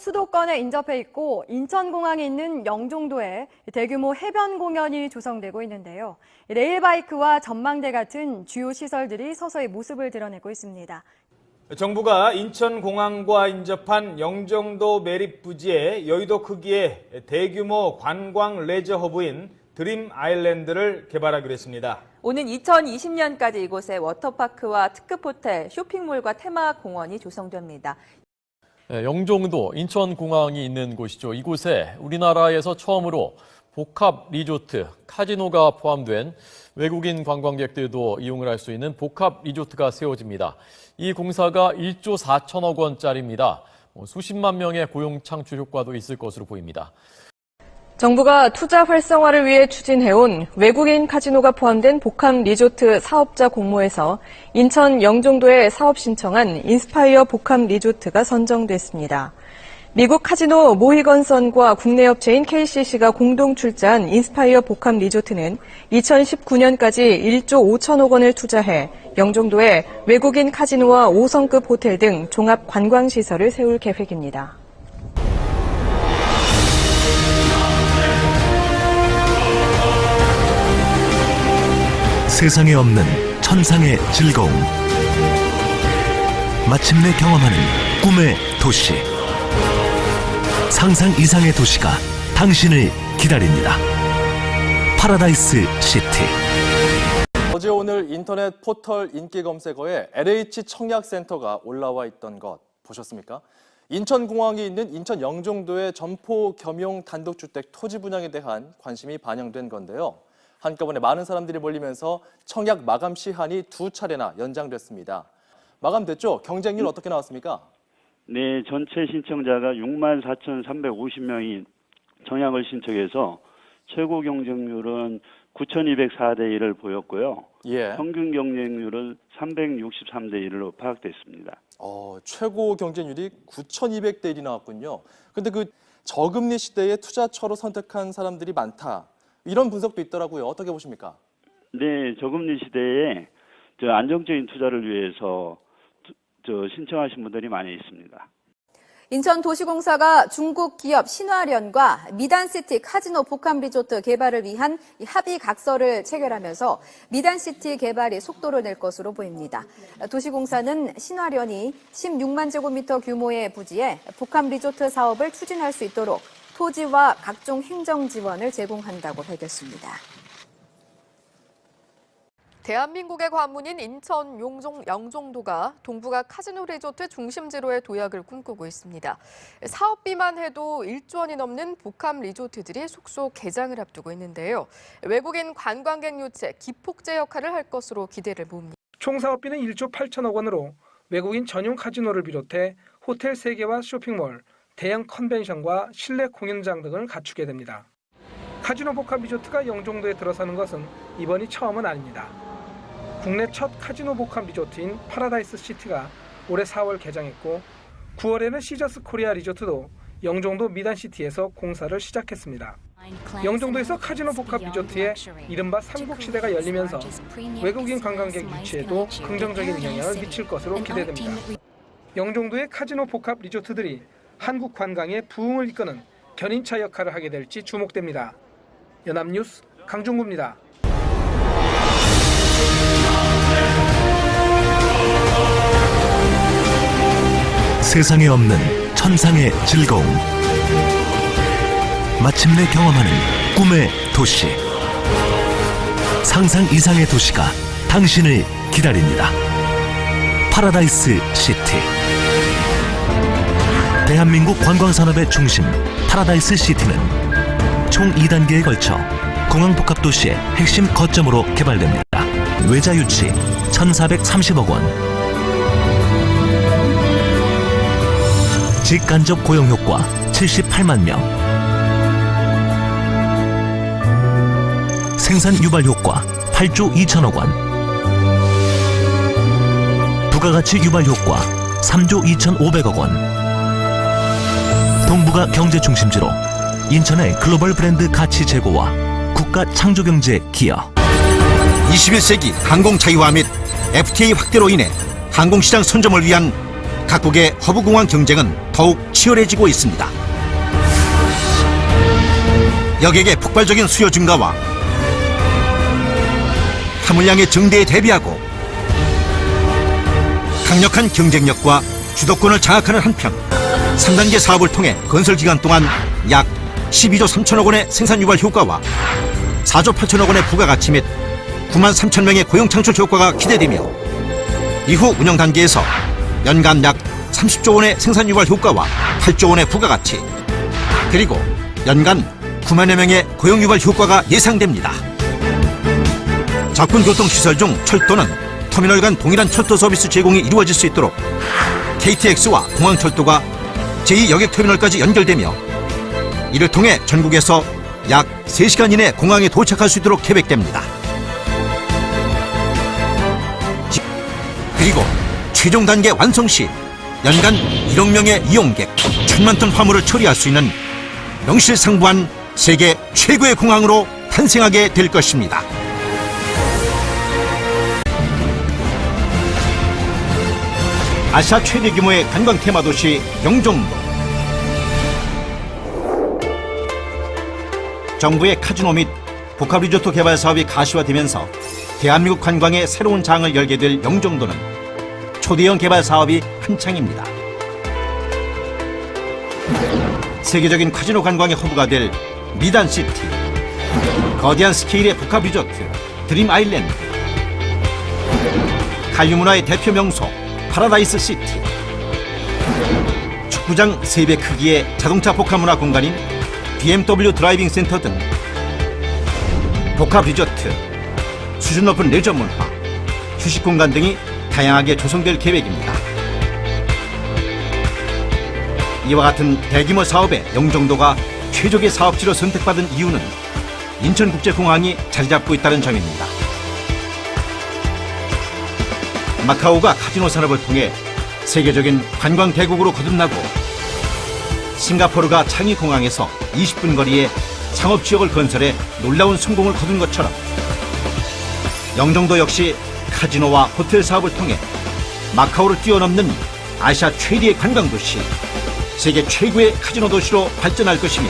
수도권에 인접해 있고 인천공항에 있는 영종도에 대규모 해변 공연이 조성되고 있는데요. 레일바이크와 전망대 같은 주요 시설들이 서서히 모습을 드러내고 있습니다. 정부가 인천공항과 인접한 영종도 매립부지에 여의도 크기의 대규모 관광 레저 허브인 드림 아일랜드를 개발하기로 했습니다. 오는 2020년까지 이곳에 워터파크와 특급 호텔, 쇼핑몰과 테마공원이 조성됩니다. 영종도 인천공항이 있는 곳이죠. 이곳에 우리나라에서 처음으로 복합 리조트, 카지노가 포함된 외국인 관광객들도 이용을 할 수 있는 복합 리조트가 세워집니다. 이 공사가 1조 4천억 원짜리입니다. 수십만 명의 고용 창출 효과도 있을 것으로 보입니다. 정부가 투자 활성화를 위해 추진해온 외국인 카지노가 포함된 복합 리조트 사업자 공모에서 인천 영종도에 사업 신청한 인스파이어 복합 리조트가 선정됐습니다. 미국 카지노 모히건선과 국내 업체인 KCC가 공동 출자한 인스파이어 복합 리조트는 2019년까지 1조 5천억 원을 투자해 영종도에 외국인 카지노와 5성급 호텔 등 종합 관광시설을 세울 계획입니다. 세상에 없는 천상의 즐거움. 마침내 경험하는 꿈의 도시. 상상 이상의 도시가 당신을 기다립니다. 파라다이스 시티. 어제 오늘 인터넷 포털 인기 검색어에 LH 청약센터가 올라와 있던 것 보셨습니까? 인천공항이 있는 인천 영종도의 점포 겸용 단독주택 토지 분양에 대한 관심이 반영된 건데요. 한꺼번에 많은 사람들이 몰리면서 청약 마감 시한이 2차례나 연장됐습니다. 마감됐죠? 경쟁률 어떻게 나왔습니까? 네, 전체 신청자가 64,350명이 청약을 신청해서 최고 경쟁률은 9,204대 1을 보였고요. 예. 평균 경쟁률은 363대 1로 파악됐습니다. 최고 경쟁률이 9,200대 1이 나왔군요. 근데 그 저금리 시대에 투자처로 선택한 사람들이 많다. 이런 분석도 있더라고요. 어떻게 보십니까? 네, 저금리 시대에 안정적인 투자를 위해서 신청하신 분들이 많이 있습니다. 인천도시공사가 중국 기업 신화련과 미단시티 카지노 복합 리조트 개발을 위한 합의 각서를 체결하면서 미단시티 개발이 속도를 낼 것으로 보입니다. 도시공사는 신화련이 16만 제곱미터 규모의 부지에 복합 리조트 사업을 추진할 수 있도록 토지와 각종 행정 지원을 제공한다고 밝혔습니다. 대한민국의 관문인 인천 영종도가 동북아 카지노 리조트 중심지로의 도약을 꿈꾸고 있습니다. 사업비만 해도 1조 원이 넘는 복합 리조트들이 속속 개장을 앞두고 있는데요. 외국인 관광객 유치, 기폭제 역할을 할 것으로 기대를 모읍니다. 총 사업비는 1조 8천억 원으로 외국인 전용 카지노를 비롯해 호텔 3개와 쇼핑몰, 대형 컨벤션과 실내 공연장 등을 갖추게 됩니다. 카지노 복합 리조트가 영종도에 들어서는 것은 이번이 처음은 아닙니다. 국내 첫 카지노 복합 리조트인 파라다이스 시티가 올해 4월 개장했고 9월에는 시저스 코리아 리조트도 영종도 미단시티에서 공사를 시작했습니다. 영종도에서 카지노 복합 리조트에 이른바 삼국시대가 열리면서 외국인 관광객 유치에도 긍정적인 영향을 미칠 것으로 기대됩니다. 영종도의 카지노 복합 리조트들이 한국 관광의 부흥을 이끄는 견인차 역할을 하게 될지 주목됩니다. 연합뉴스 강종구입니다. 세상에 없는 천상의 즐거움. 마침내 경험하는 꿈의 도시. 상상 이상의 도시가 당신을 기다립니다. 파라다이스 시티. 대한민국 관광산업의 중심 파라다이스 시티는 총 2단계에 걸쳐 공항복합도시의 핵심 거점으로 개발됩니다. 외자 유치 1,430억 원, 직간접 고용 효과 78만 명, 생산 유발 효과 8조 2천억 원, 부가가치 유발 효과 3조 2,500억 원. 동북아 경제 중심지로 인천의 글로벌 브랜드 가치 제고와 국가 창조경제 기여. 21세기 항공 자유화 및 FTA 확대로 인해 항공시장 선점을 위한 각국의 허브공항 경쟁은 더욱 치열해지고 있습니다. 여객의 폭발적인 수요 증가와 화물량의 증대에 대비하고 강력한 경쟁력과 주도권을 장악하는 한편 3단계 사업을 통해 건설 기간 동안 약 12조 3천억 원의 생산 유발 효과와 4조 8천억 원의 부가가치 및 9만 3천 명의 고용 창출 효과가 기대되며 이후 운영 단계에서 연간 약 30조 원의 생산 유발 효과와 8조 원의 부가가치 그리고 연간 9만여 명의 고용 유발 효과가 예상됩니다. 접근 교통시설 중 철도는 터미널 간 동일한 철도 서비스 제공이 이루어질 수 있도록 KTX와 공항철도가 제2여객터미널까지 연결되며 이를 통해 전국에서 약 3시간 이내 공항에 도착할 수 있도록 계획됩니다. 그리고 최종 단계 완성 시 연간 1억 명의 이용객, 1,000만 톤 화물을 처리할 수 있는 명실상부한 세계 최고의 공항으로 탄생하게 될 것입니다. 아시아 최대 규모의 관광 테마도시 영종도. 정부의 카지노 및 복합리조트 개발 사업이 가시화되면서 대한민국 관광의 새로운 장을 열게 될 영종도는 초대형 개발 사업이 한창입니다. 세계적인 카지노 관광의 허브가 될 미단시티, 거대한 스케일의 복합리조트 드림 아일랜드, 한류 문화의 대표 명소 파라다이스 시티, 축구장 3배 크기의 자동차 복합문화 공간인 BMW 드라이빙 센터 등 복합 리조트, 수준 높은 레저 문화, 휴식 공간 등이 다양하게 조성될 계획입니다. 이와 같은 대규모 사업에 영종도가 최적의 사업지로 선택받은 이유는 인천국제공항이 자리 잡고 있다는 점입니다. 마카오가 카지노 산업을 통해 세계적인 관광 대국으로 거듭나고 싱가포르가 창의공항에서 20분 거리에 상업지역을 건설해 놀라운 성공을 거둔 것처럼 영종도 역시 카지노와 호텔 사업을 통해 마카오를 뛰어넘는 아시아 최대의 관광도시, 세계 최고의 카지노 도시로 발전할 것이며